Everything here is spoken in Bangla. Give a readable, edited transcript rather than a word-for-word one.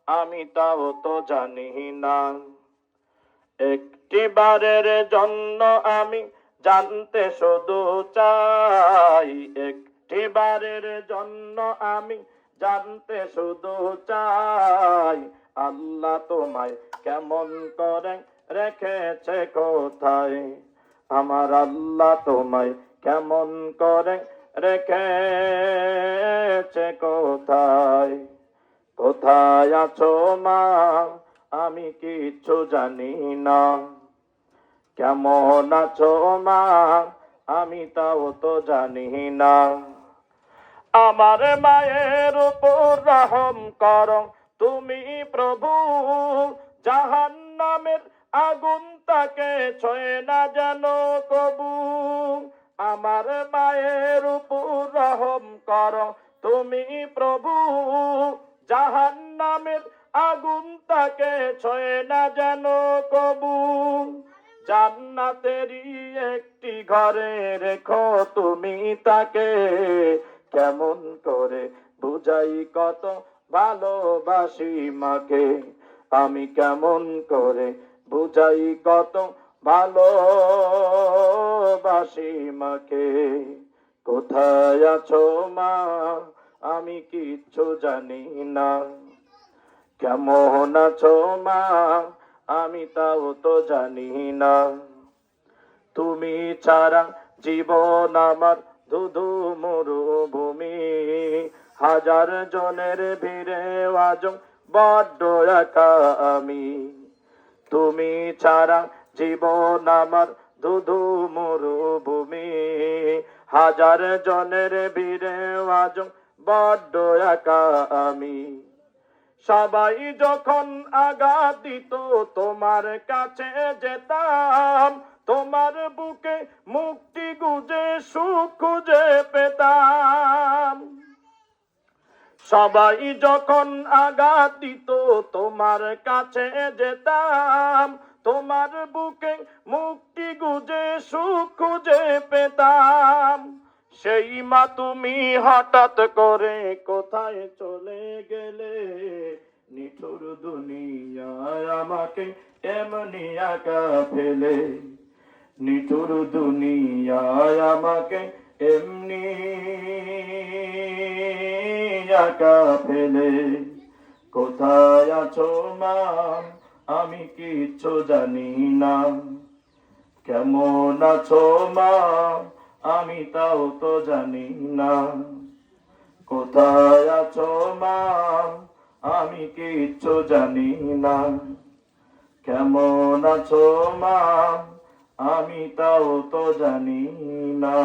আমি তাও তো জানি না। একটি বারের জন্য আমি জানতে শুধু চাই, একটি বারের জন্য আমি জানতে শুধু চাই, আল্লাহ তোমায় কেমন করে রেখেছে কোথায়, আমার আল্লাহ তোমায় কেমন করে রেখেছে কোথায়। কোথায় আছো মা, আমি কিচ্ছু জানি না। কেমন আছো মা, আমি তাও তো জানি না। আমার মায়ের উপর রহম করো তুমি প্রভু, জাহান্নামের আগুন তাকে ছুঁয়ে না যেন কবু। আমার মায়ের উপর রহম করো তুমি প্রভু, জাহান্নামের আগুন তাকে ছুঁয়ে না যেন কবু। জান্নাতেরই একটি ঘরে রেখো তুমি তাকে, কেমন করে বুঝাই কত ভালোবাসি মাকে, আমি কেমন করে বুঝাই কত ভালোবাসি মাকে। কোথায় আছো মা, আমি কিচ্ছু জানি না। কেমন আছো মা, আমি তাও তো জানি না। তুমি ছাড়া জীবন আমার ধুধু মরুভূমি, হাজার জনের ভিড়ে আজ বড্ড একা আমি। তুমি ছাড়া জীবন আমার ধুধু মরুভূমি, হাজার জনের ভিড়ে আজ বড্ড একা আমি। সবাই যখন আঘাত দিত তোমার কাছে যেতাম, তোমার বুকে মুক্তি গুজে সুখ খুঁজে পেতাম। সবাই যখন আঘাত দিত তোমার কাছে যেতাম, তোমার বুকে মুক্তি গুজে সুখ খুঁজে পেতাম। সেই মা তুমি হঠাৎ করে কোথায় চলে গেলে, নিঠুর দুনিয়ায় আমাকে এমনি একা ফেলে, নিঠুর দুনিয়ায় আমাকে এমনি একা ফেলে। কোথায় আছো মা, আমি কিচ্ছু জানি না। কেমন আছো মা, আমি তাও তো জানি না। কোথায় আছো মা, আমি কিচ্ছু জানি না। কেমন আছো মা, আমি তাও তো জানি না।